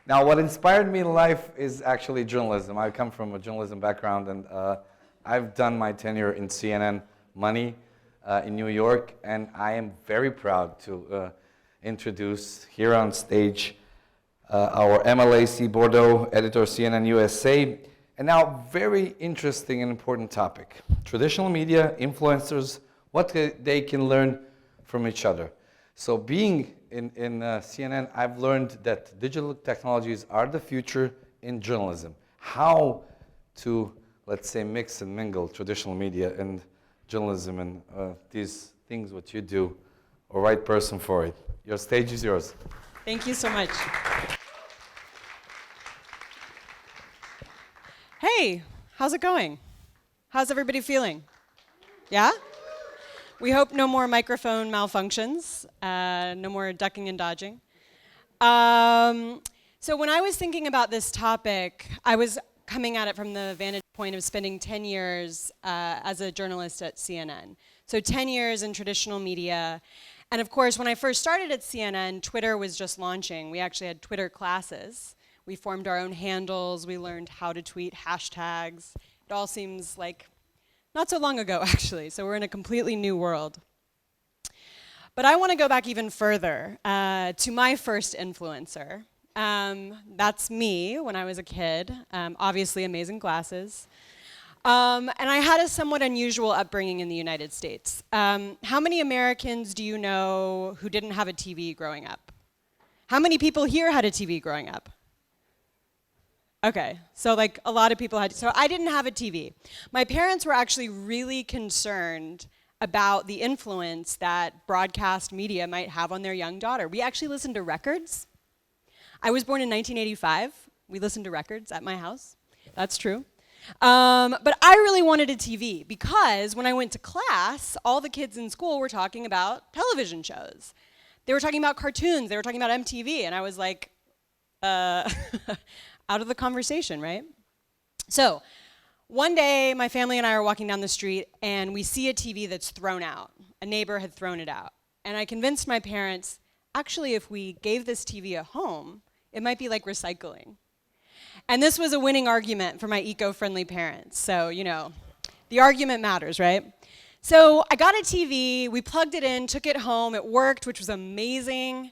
Now, what inspired me in life is actually journalism. I come from a journalism background, and I've done my tenure in CNN Money in New York, and I am very proud to introduce here on stage our Emma Lacey-Bordeaux, editor of CNN USA. And now, very interesting and important topic. Traditional media, influencers, what they can learn from each other. So being in CNN, I've learned that digital technologies are the future in journalism. How to, let's say, mix and mingle traditional media and journalism and these things, what you do, or right person for it. Your stage is yours. Thank you so much. Hey, how's it going? How's everybody feeling? Yeah? We hope no more microphone malfunctions, no more ducking and dodging. So when I was thinking about this topic, I was coming at it from the vantage point of spending 10 years as a journalist at CNN. So 10 years in traditional media. And of course, when I first started at CNN, Twitter was just launching. We actually had Twitter classes. We formed our own handles. We learned how to tweet hashtags. It all seems like not so long ago, actually. So we're in a completely new world. But I want to go back even further to my first influencer. That's me when I was a kid. Obviously, amazing glasses. And I had a somewhat unusual upbringing in the United States. How many Americans do you know who didn't have a TV growing up? How many people here had a TV growing up? Okay, so like a lot of people had, so I didn't have a TV. My parents were actually really concerned about the influence that broadcast media might have on their young daughter. We actually listened to records. I was born in 1985. We listened to records at my house. That's true. But I really wanted a TV because when I went to class, all the kids in school were talking about television shows. They were talking about cartoons, they were talking about MTV, and I was like, out of the conversation, right? So one day, my family and I are walking down the street, and we see a TV that's thrown out. A neighbor had thrown it out. And I convinced my parents, actually, if we gave this TV a home, it might be like recycling. And this was a winning argument for my eco-friendly parents. So, you know, the argument matters, right? So I got a TV, we plugged it in, took it home, it worked, which was amazing,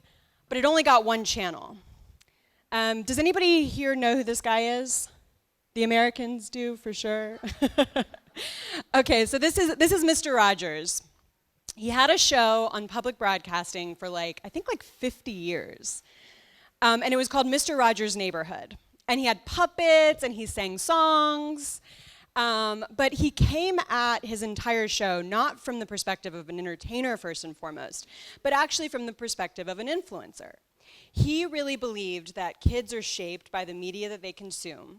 but it only got one channel. Does anybody here know who this guy is? The Americans do, for sure. Okay, so this is Mr. Rogers. He had a show on public broadcasting for I think 50 years. And it was called Mr. Rogers' Neighborhood. And he had puppets, and he sang songs. But he came at his entire show not from the perspective of an entertainer, first and foremost, but actually from the perspective of an influencer. He really believed that kids are shaped by the media that they consume,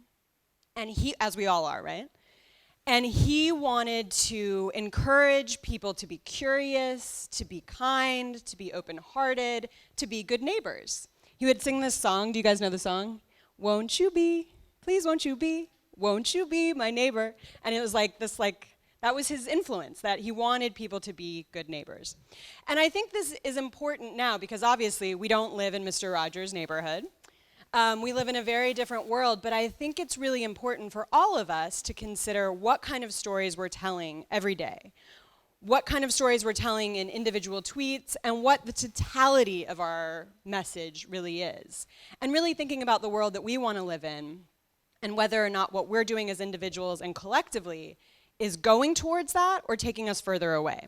and as we all are, right? And he wanted to encourage people to be curious, to be kind, to be open-hearted, to be good neighbors. He would sing this song. Do you guys know the song? Won't you be, please won't you be my neighbor? And it was that was his influence, that he wanted people to be good neighbors. And I think this is important now because obviously we don't live in Mr. Rogers' neighborhood. We live in a very different world, but I think it's really important for all of us to consider what kind of stories we're telling every day, what kind of stories we're telling in individual tweets, and what the totality of our message really is. And really thinking about the world that we want to live in and whether or not what we're doing as individuals and collectively is going towards that or taking us further away.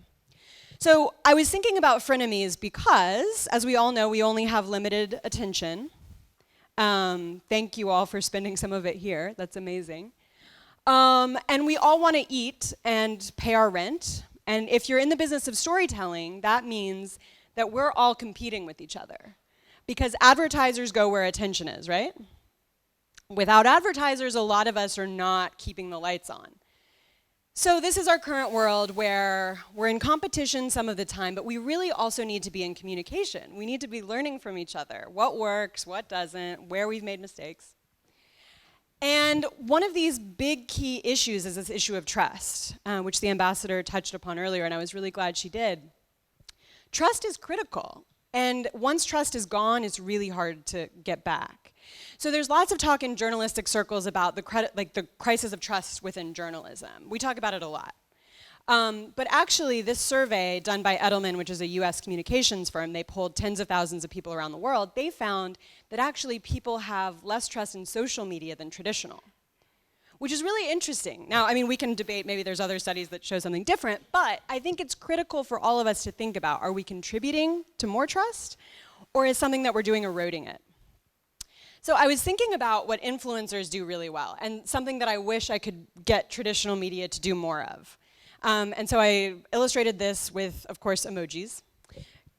So I was thinking about frenemies because, as we all know, we only have limited attention. Thank you all for spending some of it here. That's amazing. And we all want to eat and pay our rent. And if you're in the business of storytelling, that means that we're all competing with each other. Because advertisers go where attention is, right? Without advertisers, a lot of us are not keeping the lights on. So this is our current world where we're in competition some of the time, but we really also need to be in communication. We need to be learning from each other, what works, what doesn't, where we've made mistakes. And one of these big key issues is this issue of trust, which the ambassador touched upon earlier, and I was really glad she did. Trust is critical, and once trust is gone, it's really hard to get back. So there's lots of talk in journalistic circles about the crisis of trust within journalism. We talk about it a lot. But actually, this survey done by Edelman, which is a US communications firm, they polled tens of thousands of people around the world, they found that actually people have less trust in social media than traditional, which is really interesting. Now, I mean, we can debate, maybe there's other studies that show something different, but I think it's critical for all of us to think about, are we contributing to more trust, or is something that we're doing eroding it? So I was thinking about what influencers do really well, and something that I wish I could get traditional media to do more of. And so I illustrated this with, of course, emojis.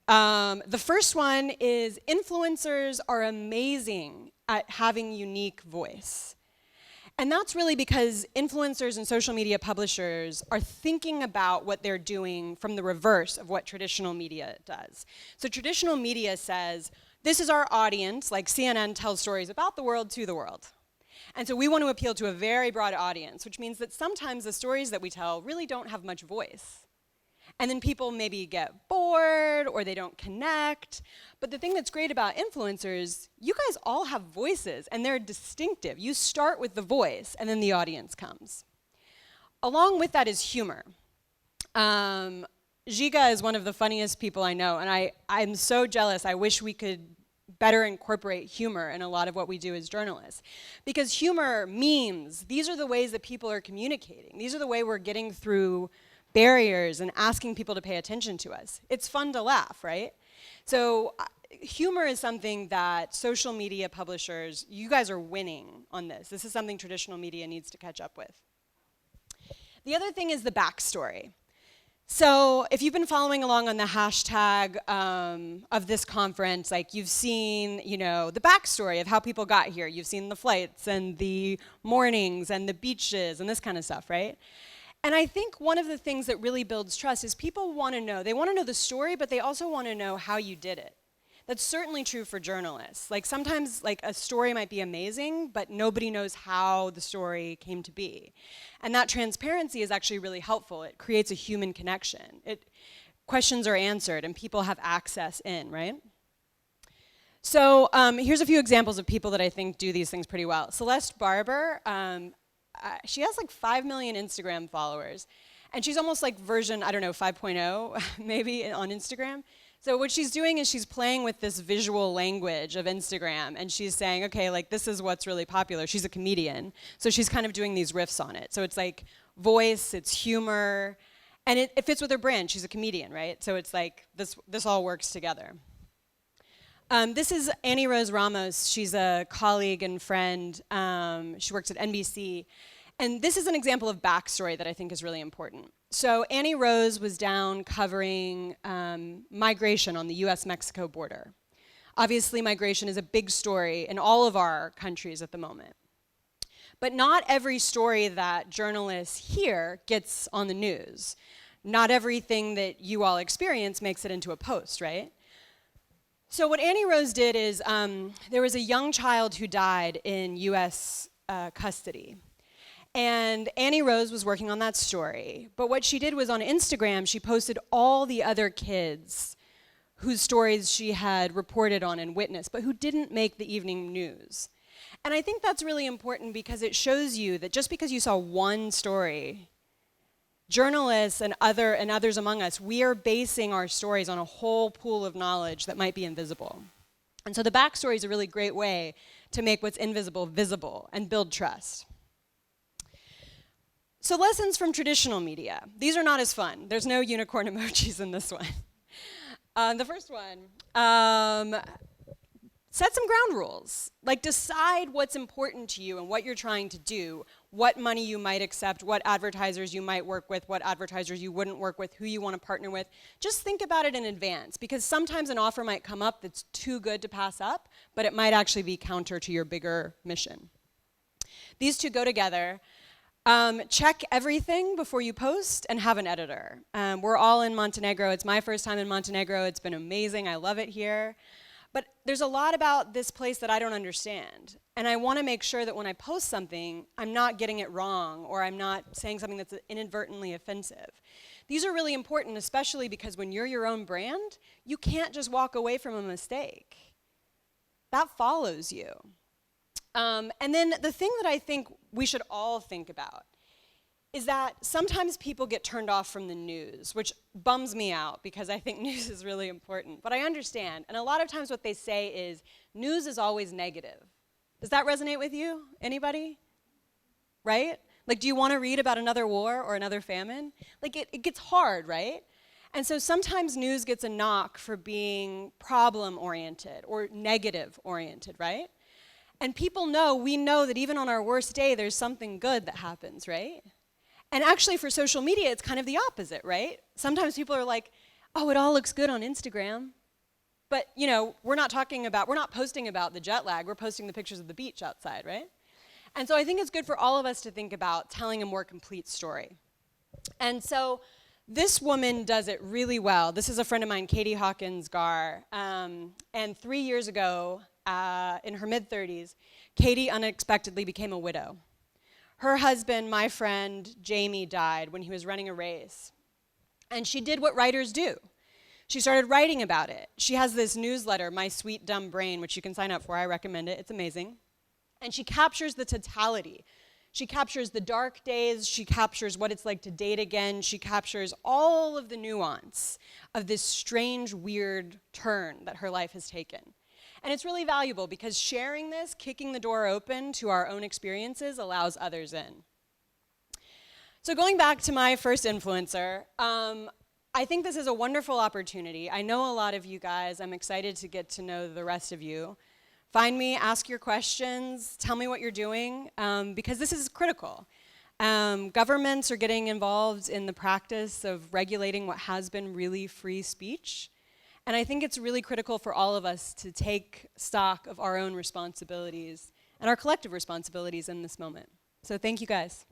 The first one is influencers are amazing at having unique voice. And that's really because influencers and social media publishers are thinking about what they're doing from the reverse of what traditional media does. So traditional media says, this is our audience, like CNN tells stories about the world to the world. And so we want to appeal to a very broad audience, which means that sometimes the stories that we tell really don't have much voice. And then people maybe get bored or they don't connect. But the thing that's great about influencers, you guys all have voices and they're distinctive. You start with the voice and then the audience comes. Along with that is humor. Giga is one of the funniest people I know, and I'm so jealous. I wish we could better incorporate humor in a lot of what we do as journalists. Because humor, memes, these are the ways that people are communicating. These are the way we're getting through barriers and asking people to pay attention to us. It's fun to laugh, right? So humor is something that social media publishers, you guys are winning on this. This is something traditional media needs to catch up with. The other thing is the backstory. So if you've been following along on the hashtag of this conference, like you've seen, the backstory of how people got here. You've seen the flights and the mornings and the beaches and this kind of stuff, right? And I think one of the things that really builds trust is people want to know. They want to know the story, but they also want to know how you did it. That's certainly true for journalists. Like sometimes a story might be amazing, but nobody knows how the story came to be. And that transparency is actually really helpful. It creates a human connection. Questions are answered and people have access in, right? So here's a few examples of people that I think do these things pretty well. Celeste Barber, she has 5 million Instagram followers. And she's almost like version, 5.0 maybe on Instagram. So what she's doing is she's playing with this visual language of Instagram, and she's saying, okay, this is what's really popular. She's a comedian, so she's kind of doing these riffs on it. So it's like voice, it's humor, and it fits with her brand. She's a comedian, right? So it's like this all works together. This is Annie Rose Ramos. She's a colleague and friend. She works at NBC. And this is an example of backstory that I think is really important. So Annie Rose was down covering migration on the US-Mexico border. Obviously, migration is a big story in all of our countries at the moment. But not every story that journalists hear gets on the news. Not everything that you all experience makes it into a post, right? So what Annie Rose did is there was a young child who died in US custody. And Annie Rose was working on that story. But what she did was on Instagram, she posted all the other kids whose stories she had reported on and witnessed, but who didn't make the evening news. And I think that's really important because it shows you that just because you saw one story, journalists and others among us, we are basing our stories on a whole pool of knowledge that might be invisible. And so the backstory is a really great way to make what's invisible visible and build trust. So lessons from traditional media. These are not as fun. There's no unicorn emojis in this one. The first one, set some ground rules. Decide what's important to you and what you're trying to do, what money you might accept, what advertisers you might work with, what advertisers you wouldn't work with, who you want to partner with. Just think about it in advance, because sometimes an offer might come up that's too good to pass up, but it might actually be counter to your bigger mission. These two go together. Check everything before you post and have an editor. We're all in Montenegro. It's my first time in Montenegro. It's been amazing. I love it here. But there's a lot about this place that I don't understand. And I want to make sure that when I post something, I'm not getting it wrong or I'm not saying something that's inadvertently offensive. These are really important, especially because when you're your own brand, you can't just walk away from a mistake. That follows you. And then the thing that I think we should all think about is that sometimes people get turned off from the news, which bums me out because I think news is really important. But I understand. And a lot of times what they say is, news is always negative. Does that resonate with you? Anybody? Right? Like, do you want to read about another war or another famine? Like, it gets hard, right? And so sometimes news gets a knock for being problem-oriented or negative-oriented, right? And we know that even on our worst day, there's something good that happens, right? And actually for social media, it's kind of the opposite, right? Sometimes people are like, oh, it all looks good on Instagram. But, we're not posting about the jet lag, we're posting the pictures of the beach outside, right? And so I think it's good for all of us to think about telling a more complete story. And so this woman does it really well. This is a friend of mine, Katie Hawkins Garr. And 3 years ago, in her mid-30s, Katie unexpectedly became a widow. Her husband, my friend, Jamie, died when he was running a race. And she did what writers do. She started writing about it. She has this newsletter, My Sweet Dumb Brain, which you can sign up for. I recommend it. It's amazing. And she captures the totality. She captures the dark days. She captures what it's like to date again. She captures all of the nuance of this strange, weird turn that her life has taken. And it's really valuable because sharing this, kicking the door open to our own experiences, allows others in. So going back to my first influencer, I think this is a wonderful opportunity. I know a lot of you guys. I'm excited to get to know the rest of you. Find me, ask your questions, tell me what you're doing, because this is critical. Governments are getting involved in the practice of regulating what has been really free speech. And I think it's really critical for all of us to take stock of our own responsibilities and our collective responsibilities in this moment. So thank you guys.